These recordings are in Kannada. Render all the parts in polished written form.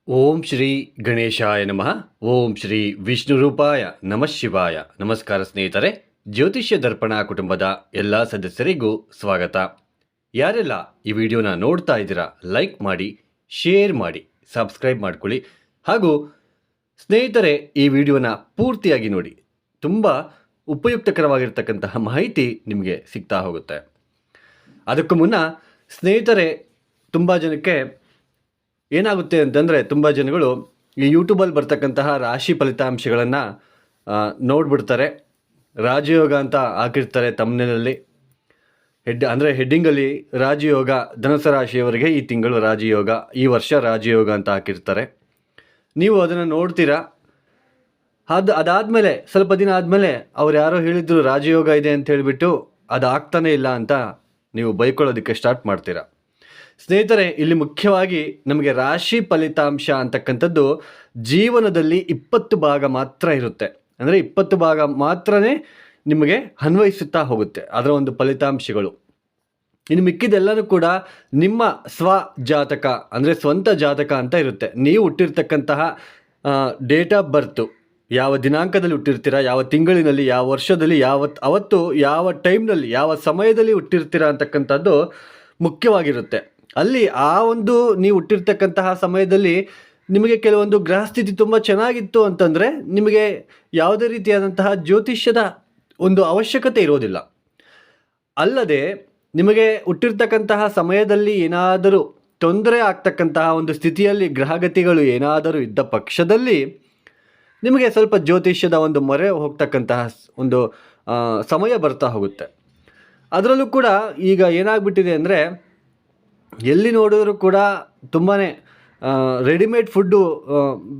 ಓಂ ಶ್ರೀ ಗಣೇಶಾಯ ನಮಃ. ಓಂ ಶ್ರೀ ವಿಷ್ಣು ರೂಪಾಯ ನಮಃ ಶಿವಾಯ. ನಮಸ್ಕಾರ ಸ್ನೇಹಿತರೆ, ಜ್ಯೋತಿಷ್ಯ ದರ್ಪಣ ಕುಟುಂಬದ ಎಲ್ಲ ಸದಸ್ಯರಿಗೂ ಸ್ವಾಗತ. ಯಾರೆಲ್ಲ ಈ ವಿಡಿಯೋನ ನೋಡ್ತಾ ಇದ್ದೀರಾ, ಲೈಕ್ ಮಾಡಿ, ಶೇರ್ ಮಾಡಿ, ಸಬ್ಸ್ಕ್ರೈಬ್ ಮಾಡ್ಕೊಳ್ಳಿ. ಹಾಗೂ ಸ್ನೇಹಿತರೆ, ಈ ವಿಡಿಯೋನ ಪೂರ್ತಿಯಾಗಿ ನೋಡಿ. ತುಂಬ ಉಪಯುಕ್ತಕರವಾಗಿರ್ತಕ್ಕಂತಹ ಮಾಹಿತಿ ನಿಮಗೆ ಸಿಗ್ತಾ ಹೋಗುತ್ತೆ. ಅದಕ್ಕೂ ಮುನ್ನ ಸ್ನೇಹಿತರೆ, ತುಂಬ ಜನಕ್ಕೆ ಏನಾಗುತ್ತೆ ಅಂತಂದರೆ, ತುಂಬ ಜನಗಳು ಈ ಯೂಟ್ಯೂಬಲ್ಲಿ ಬರ್ತಕ್ಕಂತಹ ರಾಶಿ ಫಲಿತಾಂಶಗಳನ್ನು ನೋಡಿಬಿಡ್ತಾರೆ. ರಾಜಯೋಗ ಅಂತ ಹಾಕಿರ್ತಾರೆ ತಮ್ಮನೇಲಿ, ಹೆಡ್ಡಿಂಗಲ್ಲಿ ರಾಜಯೋಗ, ಧನುಸು ರಾಶಿಯವರಿಗೆ ಈ ತಿಂಗಳು ರಾಜಯೋಗ, ಈ ವರ್ಷ ರಾಜಯೋಗ ಅಂತ ಹಾಕಿರ್ತಾರೆ. ನೀವು ಅದನ್ನು ನೋಡ್ತೀರಾ. ಅದಾದಮೇಲೆ ಸ್ವಲ್ಪ ದಿನ ಆದಮೇಲೆ ಅವ್ರು ಯಾರೋ ಹೇಳಿದ್ರು ರಾಜಯೋಗ ಇದೆ ಅಂತ ಹೇಳಿಬಿಟ್ಟು ಅದು ಆಗ್ತಾನೇ ಇಲ್ಲ ಅಂತ ನೀವು ಬೈಕೊಳ್ಳೋದಕ್ಕೆ ಸ್ಟಾರ್ಟ್ ಮಾಡ್ತೀರಾ. ಸ್ನೇಹಿತರೆ, ಇಲ್ಲಿ ಮುಖ್ಯವಾಗಿ ನಮಗೆ ರಾಶಿ ಫಲಿತಾಂಶ ಅಂತಕ್ಕಂಥದ್ದು ಜೀವನದಲ್ಲಿ 20 ಭಾಗ ಮಾತ್ರ ಇರುತ್ತೆ. ಅಂದರೆ 20 ಭಾಗ ಮಾತ್ರನೇ ನಿಮಗೆ ಅನ್ವಯಿಸುತ್ತಾ ಹೋಗುತ್ತೆ ಅದರ ಒಂದು ಫಲಿತಾಂಶಗಳು. ಇನ್ನು ಮಿಕ್ಕಿದೆಲ್ಲನೂ ಕೂಡ ನಿಮ್ಮ ಸ್ವಜಾತಕ, ಅಂದರೆ ಸ್ವಂತ ಜಾತಕ ಅಂತ ಇರುತ್ತೆ. ನೀವು ಹುಟ್ಟಿರ್ತಕ್ಕಂತಹ ಡೇಟ್ ಆಫ್ ಬರ್ತು, ಯಾವ ದಿನಾಂಕದಲ್ಲಿ ಹುಟ್ಟಿರ್ತೀರಾ, ಯಾವ ತಿಂಗಳಿನಲ್ಲಿ, ಯಾವ ವರ್ಷದಲ್ಲಿ, ಅವತ್ತು ಯಾವ ಟೈಮ್ನಲ್ಲಿ, ಯಾವ ಸಮಯದಲ್ಲಿ ಹುಟ್ಟಿರ್ತೀರಾ ಅಂತಕ್ಕಂಥದ್ದು ಮುಖ್ಯವಾಗಿರುತ್ತೆ. ಅಲ್ಲಿ ಆ ಒಂದು ನೀವು ಹುಟ್ಟಿರ್ತಕ್ಕಂತಹ ಸಮಯದಲ್ಲಿ ನಿಮಗೆ ಕೆಲವೊಂದು ಗ್ರಹಸ್ಥಿತಿ ತುಂಬ ಚೆನ್ನಾಗಿತ್ತು ಅಂತಂದರೆ ನಿಮಗೆ ಯಾವುದೇ ರೀತಿಯಾದಂತಹ ಜ್ಯೋತಿಷ್ಯದ ಒಂದು ಅವಶ್ಯಕತೆ ಇರೋದಿಲ್ಲ. ಅಲ್ಲದೆ ನಿಮಗೆ ಹುಟ್ಟಿರ್ತಕ್ಕಂತಹ ಸಮಯದಲ್ಲಿ ಏನಾದರೂ ತೊಂದರೆ ಆಗ್ತಕ್ಕಂತಹ ಒಂದು ಸ್ಥಿತಿಯಲ್ಲಿ ಗ್ರಹಗತಿಗಳು ಏನಾದರೂ ಇದ್ದ ಪಕ್ಷದಲ್ಲಿ ನಿಮಗೆ ಸ್ವಲ್ಪ ಜ್ಯೋತಿಷ್ಯದ ಒಂದು ಮೊರೆ ಹೋಗ್ತಕ್ಕಂತಹ ಒಂದು ಸಮಯ ಬರ್ತಾ ಹೋಗುತ್ತೆ. ಅದರಲ್ಲೂ ಕೂಡ ಈಗ ಏನಾಗ್ಬಿಟ್ಟಿದೆ ಅಂದರೆ, ಎಲ್ಲಿ ನೋಡಿದ್ರು ಕೂಡ ತುಂಬಾ ರೆಡಿಮೇಡ್ ಫುಡ್ಡು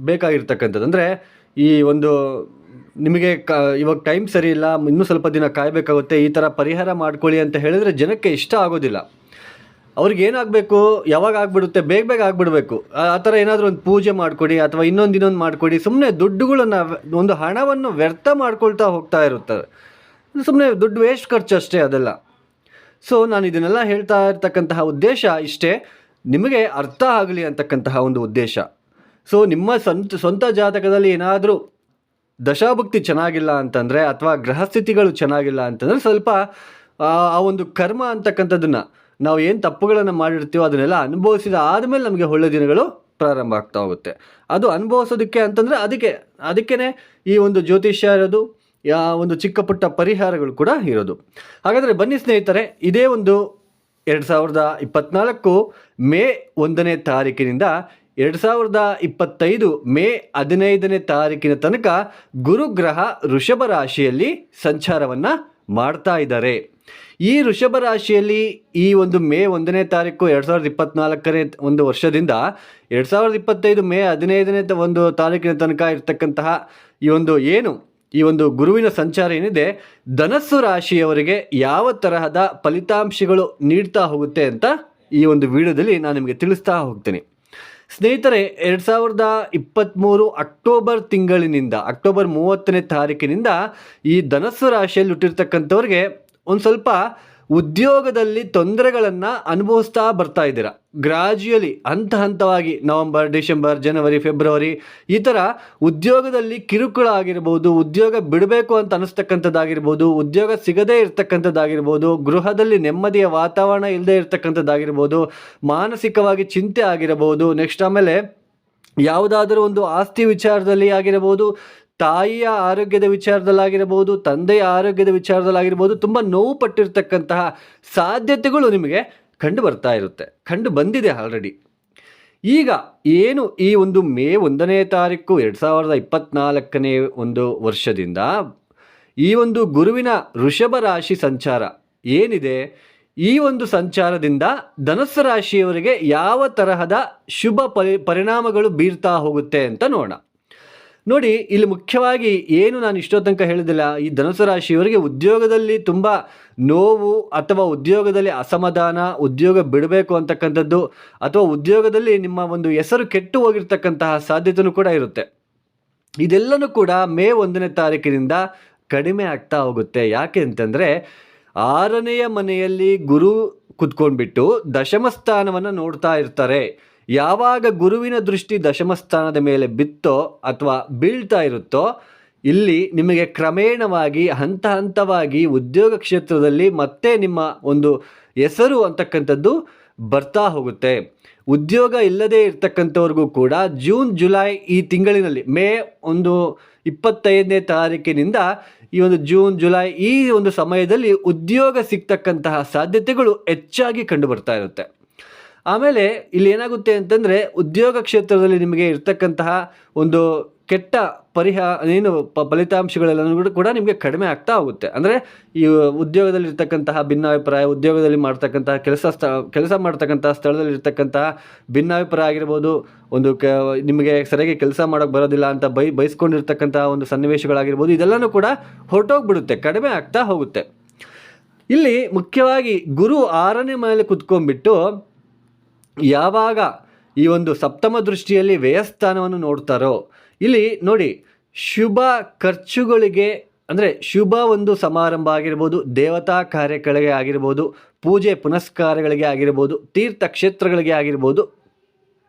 ಬೇಕಾಗಿರ್ತಕ್ಕಂಥದ್ದು. ಅಂದರೆ ಈ ಒಂದು ನಿಮಗೆ ಇವಾಗ ಟೈಮ್ ಸರಿ ಇಲ್ಲ, ಇನ್ನೂ ಸ್ವಲ್ಪ ದಿನ ಕಾಯಬೇಕಾಗುತ್ತೆ, ಈ ಥರ ಪರಿಹಾರ ಮಾಡ್ಕೊಳ್ಳಿ ಅಂತ ಹೇಳಿದರೆ ಜನಕ್ಕೆ ಇಷ್ಟ ಆಗೋದಿಲ್ಲ. ಅವ್ರಿಗೆ ಏನಾಗಬೇಕು, ಯಾವಾಗ ಆಗಿಬಿಡುತ್ತೆ, ಬೇಗ ಆಗಿಬಿಡಬೇಕು, ಆ ಥರ ಏನಾದರೂ ಒಂದು ಪೂಜೆ ಮಾಡಿಕೊಡಿ ಅಥವಾ ಇನ್ನೊಂದು ಮಾಡಿಕೊಡಿ. ಸುಮ್ಮನೆ ದುಡ್ಡುಗಳನ್ನು, ಒಂದು ಹಣವನ್ನು ವ್ಯರ್ಥ ಮಾಡ್ಕೊಳ್ತಾ ಹೋಗ್ತಾ ಇರುತ್ತಾರೆ. ಸುಮ್ಮನೆ ದುಡ್ಡು ವೇಸ್ಟ್ ಖರ್ಚು ಅಷ್ಟೇ ಅದೆಲ್ಲ. ಸೊ ನಾನು ಇದನ್ನೆಲ್ಲ ಹೇಳ್ತಾ ಇರ್ತಕ್ಕಂತಹ ಉದ್ದೇಶ ಇಷ್ಟೇ, ನಿಮಗೆ ಅರ್ಥ ಆಗಲಿ ಅಂತಕ್ಕಂತಹ ಒಂದು ಉದ್ದೇಶ. ಸೊ ನಿಮ್ಮ ಸ್ವಂತ ಜಾತಕದಲ್ಲಿ ಏನಾದರೂ ದಶಾಭುಕ್ತಿ ಚೆನ್ನಾಗಿಲ್ಲ ಅಂತಂದರೆ ಅಥವಾ ಗ್ರಹಸ್ಥಿತಿಗಳು ಚೆನ್ನಾಗಿಲ್ಲ ಅಂತಂದರೆ ಸ್ವಲ್ಪ ಆ ಒಂದು ಕರ್ಮ ಅಂತಕ್ಕಂಥದ್ದನ್ನು, ನಾವು ಏನು ತಪ್ಪುಗಳನ್ನು ಮಾಡಿರ್ತೀವೋ ಅದನ್ನೆಲ್ಲ ಅನುಭವಿಸಿದ ಆದಮೇಲೆ ನಮಗೆ ಒಳ್ಳೆ ದಿನಗಳು ಪ್ರಾರಂಭ ಆಗ್ತಾ ಹೋಗುತ್ತೆ. ಅದು ಅನುಭವಿಸೋದಕ್ಕೆ ಅಂತಂದರೆ ಅದಕ್ಕೇ ಈ ಒಂದು ಜ್ಯೋತಿಷ್ಯ ಇರೋದು, ಒಂದು ಚಿಕ್ಕ ಪುಟ್ಟ ಪರಿಹಾರಗಳು ಕೂಡ ಇರೋದು. ಹಾಗಾದರೆ ಬನ್ನಿ ಸ್ನೇಹಿತರೆ, ಇದೇ ಒಂದು 2024 ಮೇ 1ನೇ ತಾರೀಕಿನಿಂದ 2025 ಮೇ 15ನೇ ತಾರೀಕಿನ ತನಕ ಗುರುಗ್ರಹ ವೃಷಭ ರಾಶಿಯಲ್ಲಿ ಸಂಚಾರವನ್ನು ಮಾಡ್ತಾ ಇದ್ದಾರೆ. ಈ ವೃಷಭ ರಾಶಿಯಲ್ಲಿ ಈ ಒಂದು ಮೇ 1ನೇ ತಾರೀಕು 2024ನೇ ಒಂದು ವರ್ಷದಿಂದ 2025 ಮೇ 15ನೇ ಒಂದು ತಾರೀಕಿನ ತನಕ ಇರತಕ್ಕಂತಹ ಈ ಒಂದು ಗುರುವಿನ ಸಂಚಾರ ಏನಿದೆ, ಧನಸ್ಸು ರಾಶಿಯವರಿಗೆ ಯಾವ ತರಹದ ಫಲಿತಾಂಶಗಳು ನೀಡ್ತಾ ಹೋಗುತ್ತೆ ಅಂತ ಈ ಒಂದು ವಿಡಿಯೋದಲ್ಲಿ ನಾನು ನಿಮಗೆ ತಿಳಿಸ್ತಾ ಹೋಗ್ತೀನಿ. ಸ್ನೇಹಿತರೆ, 2023 ಅಕ್ಟೋಬರ್ ತಿಂಗಳಿನಿಂದ ಅಕ್ಟೋಬರ್ 30ನೇ ತಾರೀಕಿನಿಂದ ಈ ಧನಸ್ಸು ರಾಶಿಯಲ್ಲಿ ಹುಟ್ಟಿರ್ತಕ್ಕಂಥವ್ರಿಗೆ ಒಂದು ಸ್ವಲ್ಪ ಉದ್ಯೋಗದಲ್ಲಿ ತೊಂದರೆಗಳನ್ನು ಅನುಭವಿಸ್ತಾ ಬರ್ತಾ ಇದ್ದೀರಾ. ಗ್ರಾಜ್ಯುಯಲಿ, ಹಂತವಾಗಿ ನವಂಬರ್, ಡಿಸೆಂಬರ್, ಜನವರಿ, ಫೆಬ್ರವರಿ ಈ ಥರ ಉದ್ಯೋಗದಲ್ಲಿ ಕಿರುಕುಳ ಆಗಿರ್ಬೋದು, ಉದ್ಯೋಗ ಬಿಡಬೇಕು ಅಂತ ಅನಿಸ್ತಕ್ಕಂಥದ್ದಾಗಿರ್ಬೋದು, ಉದ್ಯೋಗ ಸಿಗದೇ ಇರ್ತಕ್ಕಂಥದ್ದಾಗಿರ್ಬೋದು, ಗೃಹದಲ್ಲಿ ನೆಮ್ಮದಿಯ ವಾತಾವರಣ ಇಲ್ಲದೆ ಇರ್ತಕ್ಕಂಥದ್ದಾಗಿರ್ಬೋದು, ಮಾನಸಿಕವಾಗಿ ಚಿಂತೆ ಆಗಿರಬಹುದು, ನೆಕ್ಸ್ಟ್ ಆಮೇಲೆ ಯಾವುದಾದ್ರೂ ಒಂದು ಆಸ್ತಿ ವಿಚಾರದಲ್ಲಿ ಆಗಿರಬಹುದು, ತಾಯಿಯ ಆರೋಗ್ಯದ ವಿಚಾರದಲ್ಲಾಗಿರ್ಬೋದು, ತಂದೆಯ ಆರೋಗ್ಯದ ವಿಚಾರದಲ್ಲಾಗಿರ್ಬೋದು, ತುಂಬ ನೋವು ಪಟ್ಟಿರ್ತಕ್ಕಂತಹ ಸಾಧ್ಯತೆಗಳು ನಿಮಗೆ ಕಂಡು ಬಂದಿದೆ ಆಲ್ರೆಡಿ. ಈಗ ಏನು ಈ ಒಂದು ಮೇ 1ನೇ ತಾರೀಕು 2024ನೇ ಒಂದು ವರ್ಷದಿಂದ ಈ ಒಂದು ಗುರುವಿನ ವೃಷಭ ರಾಶಿ ಸಂಚಾರ ಏನಿದೆ, ಈ ಒಂದು ಸಂಚಾರದಿಂದ ಧನುಸ್ಸು ರಾಶಿಯವರಿಗೆ ಯಾವ ತರಹದ ಶುಭ ಪರಿಣಾಮಗಳು ಬೀರ್ತಾ ಹೋಗುತ್ತೆ ಅಂತ ನೋಡೋಣ. ನೋಡಿ, ಇಲ್ಲಿ ಮುಖ್ಯವಾಗಿ ಏನು ನಾನು ಇಷ್ಟೋ ತನಕ ಹೇಳಿದಿಲ್ಲ, ಈ ಧನುಸ್ಸು ರಾಶಿಯವರಿಗೆ ಉದ್ಯೋಗದಲ್ಲಿ ತುಂಬ ನೋವು ಅಥವಾ ಉದ್ಯೋಗದಲ್ಲಿ ಅಸಮಾಧಾನ, ಉದ್ಯೋಗ ಬಿಡಬೇಕು ಅಂತಕ್ಕಂಥದ್ದು ಅಥವಾ ಉದ್ಯೋಗದಲ್ಲಿ ನಿಮ್ಮ ಒಂದು ಹೆಸರು ಕೆಟ್ಟು ಹೋಗಿರ್ತಕ್ಕಂತಹ ಸಾಧ್ಯತೆಯೂ ಕೂಡ ಇರುತ್ತೆ. ಇದೆಲ್ಲನೂ ಕೂಡ ಮೇ 1ನೇ ತಾರೀಕಿನಿಂದ ಕಡಿಮೆ ಆಗ್ತಾ ಹೋಗುತ್ತೆ. ಯಾಕೆ ಅಂತಂದರೆ, 6ನೆಯ ಮನೆಯಲ್ಲಿ ಗುರು ಕುತ್ಕೊಂಡ್ಬಿಟ್ಟು ದಶಮ ಸ್ಥಾನವನ್ನು ನೋಡ್ತಾ ಇರ್ತಾರೆ. ಯಾವಾಗ ಗುರುವಿನ ದೃಷ್ಟಿ ದಶಮ ಸ್ಥಾನದ ಮೇಲೆ ಬಿತ್ತೋ ಅಥವಾ ಬೀಳ್ತಾ ಇರುತ್ತೋ, ಇಲ್ಲಿ ನಿಮಗೆ ಕ್ರಮೇಣವಾಗಿ ಹಂತ ಹಂತವಾಗಿ ಉದ್ಯೋಗ ಕ್ಷೇತ್ರದಲ್ಲಿ ಮತ್ತೆ ನಿಮ್ಮ ಒಂದು ಹೆಸರು ಅಂತಕ್ಕಂಥದ್ದು ಬರ್ತಾ ಹೋಗುತ್ತೆ. ಉದ್ಯೋಗ ಇಲ್ಲದೇ ಇರ್ತಕ್ಕಂಥವ್ರಿಗೂ ಕೂಡ ಜೂನ್ ಜುಲೈ ಈ ತಿಂಗಳಿನಲ್ಲಿ ಮೇ 25ನೇ ತಾರೀಕಿನಿಂದ ಈ ಒಂದು ಜೂನ್ ಜುಲೈ ಈ ಒಂದು ಸಮಯದಲ್ಲಿ ಉದ್ಯೋಗ ಸಿಗ್ತಕ್ಕಂತಹ ಸಾಧ್ಯತೆಗಳು ಹೆಚ್ಚಾಗಿ ಕಂಡು ಬರ್ತಾ ಇರುತ್ತೆ. ಆಮೇಲೆ ಇಲ್ಲಿ ಏನಾಗುತ್ತೆ ಅಂತಂದರೆ, ಉದ್ಯೋಗ ಕ್ಷೇತ್ರದಲ್ಲಿ ನಿಮಗೆ ಇರ್ತಕ್ಕಂತಹ ಒಂದು ಕೆಟ್ಟ ಫಲಿತಾಂಶಗಳೆಲ್ಲನೂ ಕೂಡ ನಿಮಗೆ ಕಡಿಮೆ ಆಗ್ತಾ ಹೋಗುತ್ತೆ. ಅಂದರೆ ಈ ಉದ್ಯೋಗದಲ್ಲಿ ಇರ್ತಕ್ಕಂತಹ ಭಿನ್ನಾಭಿಪ್ರಾಯ, ಉದ್ಯೋಗದಲ್ಲಿ ಮಾಡ್ತಕ್ಕಂತಹ ಕೆಲಸ ಮಾಡ್ತಕ್ಕಂತಹ ಸ್ಥಳದಲ್ಲಿ ಇರ್ತಕ್ಕಂತಹ ಭಿನ್ನಾಭಿಪ್ರಾಯ ಆಗಿರ್ಬೋದು, ನಿಮಗೆ ಸರಿಯಾಗಿ ಕೆಲಸ ಮಾಡೋಕ್ಕೆ ಬರೋದಿಲ್ಲ ಅಂತ ಬಯಸ್ಕೊಂಡಿರ್ತಕ್ಕಂತಹ ಒಂದು ಸನ್ನಿವೇಶಗಳಾಗಿರ್ಬೋದು, ಇದೆಲ್ಲನೂ ಕೂಡ ಹೊರಟೋಗ್ಬಿಡುತ್ತೆ, ಕಡಿಮೆ ಆಗ್ತಾ ಹೋಗುತ್ತೆ. ಇಲ್ಲಿ ಮುಖ್ಯವಾಗಿ ಗುರು 6ನೇ ಮನೆಯಲ್ಲಿ ಕುತ್ಕೊಂಡ್ಬಿಟ್ಟು ಯಾವಾಗ ಈ ಒಂದು ಸಪ್ತಮ ದೃಷ್ಟಿಯಲ್ಲಿ ವ್ಯಯಸ್ಥಾನವನ್ನು ನೋಡ್ತಾರೋ, ಇಲ್ಲಿ ನೋಡಿ, ಶುಭ ಖರ್ಚುಗಳಿಗೆ ಅಂದರೆ ಶುಭ ಒಂದು ಸಮಾರಂಭ ಆಗಿರ್ಬೋದು, ದೇವತಾ ಕಾರ್ಯಗಳಿಗೆ ಆಗಿರ್ಬೋದು, ಪೂಜೆ ಪುನಸ್ಕಾರಗಳಿಗೆ ಆಗಿರ್ಬೋದು, ತೀರ್ಥಕ್ಷೇತ್ರಗಳಿಗೆ ಆಗಿರ್ಬೋದು,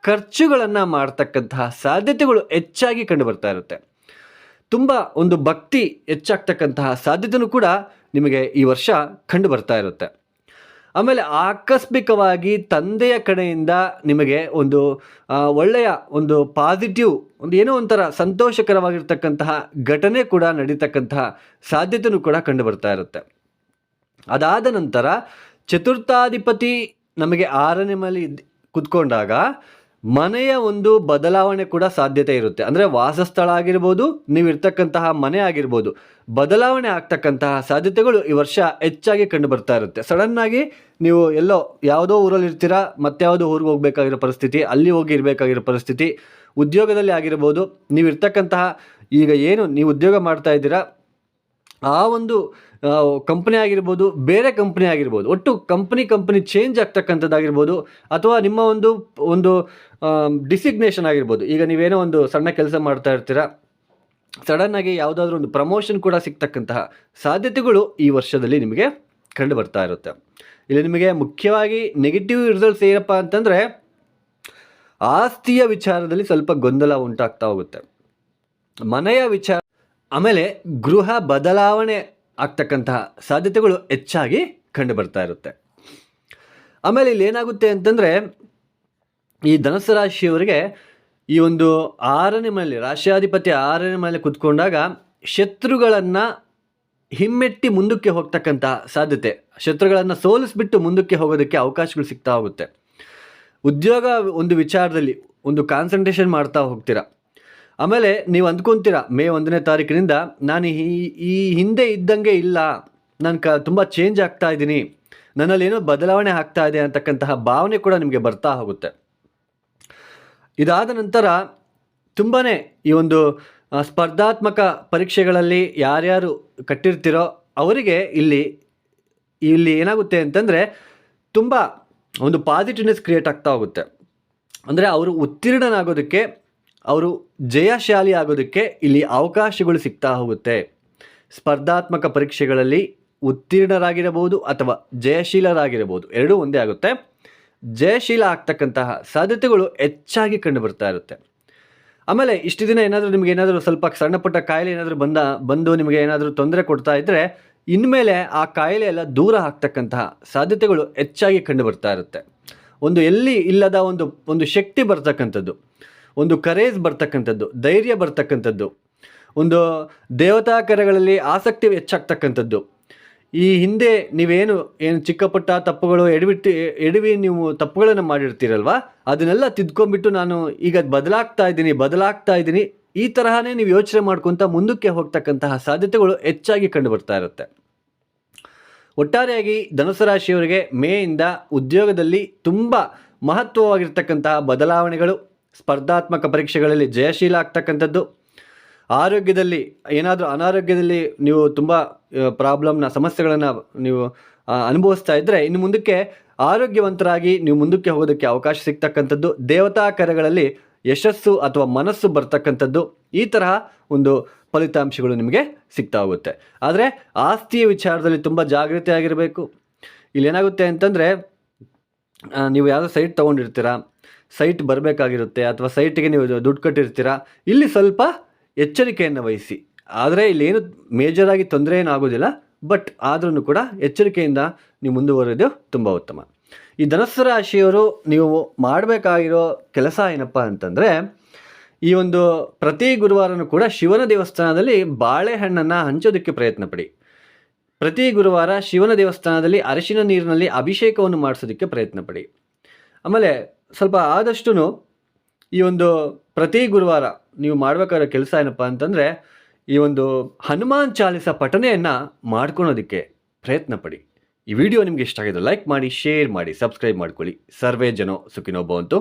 ಖರ್ಚುಗಳನ್ನು ಮಾಡ್ತಕ್ಕಂತಹ ಸಾಧ್ಯತೆಗಳು ಹೆಚ್ಚಾಗಿ ಕಂಡು ಬರ್ತಾ ಇರುತ್ತೆ. ತುಂಬ ಒಂದು ಭಕ್ತಿ ಹೆಚ್ಚಾಗ್ತಕ್ಕಂತಹ ಸಾಧ್ಯತೆಯೂ ಕೂಡ ನಿಮಗೆ ಈ ವರ್ಷ ಕಂಡು ಬರ್ತಾ ಇರುತ್ತೆ. ಆಮೇಲೆ ಆಕಸ್ಮಿಕವಾಗಿ ತಂದೆಯ ಕಡೆಯಿಂದ ನಿಮಗೆ ಒಂದು ಒಳ್ಳೆಯ ಒಂದು ಪಾಸಿಟಿವ್ ಏನೋ ಒಂಥರ ಸಂತೋಷಕರವಾಗಿರ್ತಕ್ಕಂತಹ ಘಟನೆ ಕೂಡ ನಡೀತಕ್ಕಂತಹ ಸಾಧ್ಯತೆಯೂ ಕೂಡ ಕಂಡು ಬರ್ತಾ ಇರುತ್ತೆ. ಅದಾದ ನಂತರ ಚತುರ್ಥಾಧಿಪತಿ ನಮಗೆ 6ನೇ ಮನೆಯಲ್ಲಿ ಕುತ್ಕೊಂಡಾಗ ಮನೆಯ ಒಂದು ಬದಲಾವಣೆ ಕೂಡ ಸಾಧ್ಯತೆ ಇರುತ್ತೆ. ಅಂದರೆ ವಾಸಸ್ಥಳ ಆಗಿರ್ಬೋದು, ನೀವಿರ್ತಕ್ಕಂತಹ ಮನೆ ಆಗಿರ್ಬೋದು, ಬದಲಾವಣೆ ಆಗ್ತಕ್ಕಂತಹ ಸಾಧ್ಯತೆಗಳು ಈ ವರ್ಷ ಹೆಚ್ಚಾಗಿ ಕಂಡು ಬರ್ತಾ ಇರುತ್ತೆ. ಸಡನ್ನಾಗಿ ನೀವು ಎಲ್ಲೋ ಯಾವುದೋ ಊರಲ್ಲಿ ಇರ್ತೀರಾ, ಮತ್ಯಾವುದೋ ಊರಿಗೆ ಹೋಗಬೇಕಾಗಿರೋ ಪರಿಸ್ಥಿತಿ, ಅಲ್ಲಿ ಹೋಗಿ ಇರಬೇಕಾಗಿರೋ ಪರಿಸ್ಥಿತಿ, ಉದ್ಯೋಗದಲ್ಲಿ ಆಗಿರ್ಬೋದು, ನೀವಿರ್ತಕ್ಕಂತಹ ಈಗ ಏನು ನೀವು ಉದ್ಯೋಗ ಮಾಡ್ತಾ ಇದ್ದೀರಾ ಆ ಒಂದು ಕಂಪ್ನಿ ಆಗಿರ್ಬೋದು, ಬೇರೆ ಕಂಪ್ನಿ ಆಗಿರ್ಬೋದು, ಒಟ್ಟು ಕಂಪ್ನಿ ಚೇಂಜ್ ಆಗ್ತಕ್ಕಂಥದ್ದಾಗಿರ್ಬೋದು, ಅಥವಾ ನಿಮ್ಮ ಒಂದು ಡಿಸಿಗ್ನೇಷನ್ ಆಗಿರ್ಬೋದು. ಈಗ ನೀವೇನೋ ಒಂದು ಸಣ್ಣ ಕೆಲಸ ಮಾಡ್ತಾ ಇರ್ತೀರಾ, ಸಡನ್ನಾಗಿ ಯಾವುದಾದ್ರೂ ಒಂದು ಪ್ರಮೋಷನ್ ಕೂಡ ಸಿಗ್ತಕ್ಕಂತಹ ಸಾಧ್ಯತೆಗಳು ಈ ವರ್ಷದಲ್ಲಿ ನಿಮಗೆ ಕಂಡು ಬರ್ತಾ ಇರುತ್ತೆ. ಇಲ್ಲಿ ನಿಮಗೆ ಮುಖ್ಯವಾಗಿ ನೆಗೆಟಿವ್ ರಿಸಲ್ಟ್ಸ್ ಏನಪ್ಪ ಅಂತಂದರೆ, ಆಸ್ತಿಯ ವಿಚಾರದಲ್ಲಿ ಸ್ವಲ್ಪ ಗೊಂದಲ ಉಂಟಾಗ್ತಾ ಹೋಗುತ್ತೆ, ಮನೆಯ ವಿಚಾರ, ಆಮೇಲೆ ಗೃಹ ಬದಲಾವಣೆ ಆಗ್ತಕ್ಕಂತಹ ಸಾಧ್ಯತೆಗಳು ಹೆಚ್ಚಾಗಿ ಕಂಡು ಬರ್ತಾ ಇರುತ್ತೆ. ಆಮೇಲೆ ಇಲ್ಲಿ ಏನಾಗುತ್ತೆ ಅಂತಂದರೆ, ಈ ಧನುಸ್ಸು ರಾಶಿಯವರಿಗೆ ಈ ಒಂದು 6ನೇ ಮನೆಯಲ್ಲಿ ರಾಶ್ಯಾಧಿಪತಿ 6ನೇ ಮನೆಯಲ್ಲಿ ಕುತ್ಕೊಂಡಾಗ ಶತ್ರುಗಳನ್ನು ಹಿಮ್ಮೆಟ್ಟಿ ಮುಂದಕ್ಕೆ ಹೋಗ್ತಕ್ಕಂತಹ ಸಾಧ್ಯತೆ, ಶತ್ರುಗಳನ್ನು ಸೋಲಿಸ್ಬಿಟ್ಟು ಮುಂದಕ್ಕೆ ಹೋಗೋದಕ್ಕೆ ಅವಕಾಶಗಳು ಸಿಗ್ತಾ ಹೋಗುತ್ತೆ. ಉದ್ಯೋಗ ಒಂದು ವಿಚಾರದಲ್ಲಿ ಒಂದು ಕಾನ್ಸಂಟ್ರೇಷನ್ ಮಾಡ್ತಾ ಹೋಗ್ತೀರಾ. ಆಮೇಲೆ ನೀವು ಅಂದ್ಕೊತೀರಾ ಮೇ 1ನೇ ತಾರೀಕಿನಿಂದ ನಾನು ಈ ಹಿಂದೆ ಇದ್ದಂಗೆ ಇಲ್ಲ, ನಾನು ತುಂಬ ಚೇಂಜ್ ಆಗ್ತಾ ಇದ್ದೀನಿ, ನನ್ನಲ್ಲಿ ಏನೋ ಬದಲಾವಣೆ ಆಗ್ತಾ ಇದೆ ಅಂತಕ್ಕಂತಹ ಭಾವನೆ ಕೂಡ ನಿಮಗೆ ಬರ್ತಾ ಹೋಗುತ್ತೆ. ಇದಾದ ನಂತರ ತುಂಬಾ ಈ ಒಂದು ಸ್ಪರ್ಧಾತ್ಮಕ ಪರೀಕ್ಷೆಗಳಲ್ಲಿ ಯಾರ್ಯಾರು ಕಟ್ಟಿರ್ತೀರೋ ಅವರಿಗೆ ಇಲ್ಲಿ ಏನಾಗುತ್ತೆ ಅಂತಂದರೆ, ತುಂಬ ಒಂದು ಪಾಸಿಟಿವ್ನೆಸ್ ಕ್ರಿಯೇಟ್ ಆಗ್ತಾ ಹೋಗುತ್ತೆ. ಅಂದರೆ ಅವರು ಉತ್ತೀರ್ಣನಾಗೋದಕ್ಕೆ, ಅವರು ಜಯಶಾಲಿ ಆಗೋದಕ್ಕೆ ಇಲ್ಲಿ ಅವಕಾಶಗಳು ಸಿಗ್ತಾ ಹೋಗುತ್ತೆ. ಸ್ಪರ್ಧಾತ್ಮಕ ಪರೀಕ್ಷೆಗಳಲ್ಲಿ ಉತ್ತೀರ್ಣರಾಗಿರಬಹುದು ಅಥವಾ ಜಯಶೀಲರಾಗಿರಬಹುದು, ಎರಡೂ ಒಂದೇ ಆಗುತ್ತೆ. ಜಯಶೀಲ ಆಗ್ತಕ್ಕಂತಹ ಸಾಧ್ಯತೆಗಳು ಹೆಚ್ಚಾಗಿ ಕಂಡು ಬರ್ತಾ ಇರುತ್ತೆ. ಆಮೇಲೆ ಇಷ್ಟು ದಿನ ಏನಾದರೂ ನಿಮಗೆ ಏನಾದರೂ ಸ್ವಲ್ಪ ಸಣ್ಣ ಪುಟ್ಟ ಕಾಯಿಲೆ ಏನಾದರೂ ಬಂದು ನಿಮಗೆ ಏನಾದರೂ ತೊಂದರೆ ಕೊಡ್ತಾ ಇದ್ದರೆ, ಇನ್ಮೇಲೆ ಆ ಕಾಯಿಲೆ ಎಲ್ಲ ದೂರ ಆಗ್ತಕ್ಕಂತಹ ಸಾಧ್ಯತೆಗಳು ಹೆಚ್ಚಾಗಿ ಕಂಡು ಬರ್ತಾ ಇರುತ್ತೆ. ಒಂದು ಎಲ್ಲಿ ಇಲ್ಲದ ಒಂದು ಶಕ್ತಿ ಬರ್ತಕ್ಕಂಥದ್ದು, ಒಂದು ಕರೇಜ್ ಬರ್ತಕ್ಕಂಥದ್ದು, ಧೈರ್ಯ ಬರ್ತಕ್ಕಂಥದ್ದು, ಒಂದು ದೇವತಾ ಕಾರ್ಯಗಳಲ್ಲಿ ಆಸಕ್ತಿ ಹೆಚ್ಚಾಗ್ತಕ್ಕಂಥದ್ದು. ಈ ಹಿಂದೆ ನೀವೇನು ಚಿಕ್ಕ ಪುಟ್ಟ ತಪ್ಪುಗಳು ಎಡವಿ ನೀವು ತಪ್ಪುಗಳನ್ನು ಮಾಡಿರ್ತೀರಲ್ವ, ಅದನ್ನೆಲ್ಲ ತಿದ್ಕೊಂಡ್ಬಿಟ್ಟು ನಾನು ಈಗ ಬದಲಾಗ್ತಾ ಇದ್ದೀನಿ, ಈ ತರಹನೇ ನೀವು ಯೋಚನೆ ಮಾಡ್ಕೊತ ಮುಂದಕ್ಕೆ ಹೋಗ್ತಕ್ಕಂತಹ ಸಾಧ್ಯತೆಗಳು ಹೆಚ್ಚಾಗಿ ಕಂಡು ಬರ್ತಾ ಇರುತ್ತೆ. ಒಟ್ಟಾರೆಯಾಗಿ ಧನುಸ್ಸು ರಾಶಿಯವರಿಗೆ ಮೇಯಿಂದ ಉದ್ಯೋಗದಲ್ಲಿ ತುಂಬ ಮಹತ್ವವಾಗಿರ್ತಕ್ಕಂತಹ ಬದಲಾವಣೆಗಳು, ಸ್ಪರ್ಧಾತ್ಮಕ ಪರೀಕ್ಷೆಗಳಲ್ಲಿ ಜಯಶೀಲ ಆಗ್ತಕ್ಕಂಥದ್ದು, ಆರೋಗ್ಯದಲ್ಲಿ ಏನಾದರೂ ಅನಾರೋಗ್ಯದಲ್ಲಿ ನೀವು ತುಂಬ ಸಮಸ್ಯೆಗಳನ್ನು ನೀವು ಅನುಭವಿಸ್ತಾ ಇದ್ದರೆ, ಇನ್ನು ಮುಂದಕ್ಕೆ ಆರೋಗ್ಯವಂತರಾಗಿ ನೀವು ಮುಂದಕ್ಕೆ ಹೋಗೋದಕ್ಕೆ ಅವಕಾಶ ಸಿಗ್ತಕ್ಕಂಥದ್ದು, ದೇವತಾ ಕಾರ್ಯಗಳಲ್ಲಿ ಯಶಸ್ಸು ಅಥವಾ ಮನಸ್ಸು ಬರ್ತಕ್ಕಂಥದ್ದು, ಈ ತರಹ ಒಂದು ಫಲಿತಾಂಶಗಳು ನಿಮಗೆ ಸಿಗ್ತಾ ಹೋಗುತ್ತೆ. ಆದರೆ ಆಸ್ತಿಯ ವಿಚಾರದಲ್ಲಿ ತುಂಬ ಜಾಗೃತಿ ಆಗಿರಬೇಕು. ಇಲ್ಲೇನಾಗುತ್ತೆ ಅಂತಂದರೆ, ನೀವು ಯಾವುದೋ ಸೈಟ್ ತೊಗೊಂಡಿರ್ತೀರ, ಸೈಟ್ ಬರಬೇಕಾಗಿರುತ್ತೆ ಅಥವಾ ಸೈಟಿಗೆ ನೀವು ದುಡ್ಡು ಕಟ್ಟಿರ್ತೀರಾ, ಇಲ್ಲಿ ಸ್ವಲ್ಪ ಎಚ್ಚರಿಕೆಯನ್ನು ವಹಿಸಿ. ಆದರೆ ಇಲ್ಲೇನು ಮೇಜರಾಗಿ ತೊಂದರೆ ಏನಾಗೋದಿಲ್ಲ, ಬಟ್ ಆದ್ರೂ ಕೂಡ ಎಚ್ಚರಿಕೆಯಿಂದ ನೀವು ಮುಂದುವರೆಯೋದು ತುಂಬ ಉತ್ತಮ. ಈ ಧನಸ್ಸು ರಾಶಿಯವರು ನೀವು ಮಾಡಬೇಕಾಗಿರೋ ಕೆಲಸ ಏನಪ್ಪ ಅಂತಂದರೆ, ಈ ಒಂದು ಪ್ರತಿ ಗುರುವಾರನೂ ಕೂಡ ಶಿವನ ದೇವಸ್ಥಾನದಲ್ಲಿ ಬಾಳೆಹಣ್ಣನ್ನು ಹಂಚೋದಕ್ಕೆ ಪ್ರಯತ್ನ ಪಡಿ. ಪ್ರತಿ ಗುರುವಾರ ಶಿವನ ದೇವಸ್ಥಾನದಲ್ಲಿ ಅರಿಶಿನ ನೀರಿನಲ್ಲಿ ಅಭಿಷೇಕವನ್ನು ಮಾಡಿಸೋದಕ್ಕೆ ಪ್ರಯತ್ನ ಪಡಿ. ಆಮೇಲೆ ಸ್ವಲ್ಪ ಆದಷ್ಟು ಈ ಒಂದು ಪ್ರತಿ ಗುರುವಾರ ನೀವು ಮಾಡಬೇಕಾಗಿರೋ ಕೆಲಸ ಏನಪ್ಪ ಅಂತಂದರೆ, ಈ ಒಂದು ಹನುಮಾನ್ ಚಾಲಿಸ ಪಠಣೆಯನ್ನು ಮಾಡ್ಕೊಳೋದಕ್ಕೆ ಪ್ರಯತ್ನ ಪಡಿ. ಈ ವಿಡಿಯೋ ನಿಮಗೆ ಇಷ್ಟ ಆಗಿದ್ರೆ ಲೈಕ್ ಮಾಡಿ, ಶೇರ್ ಮಾಡಿ, ಸಬ್ಸ್ಕ್ರೈಬ್ ಮಾಡ್ಕೊಳ್ಳಿ. ಸರ್ವೇ ಜನೋ ಸುಖಿನೋ ಭವಂತು.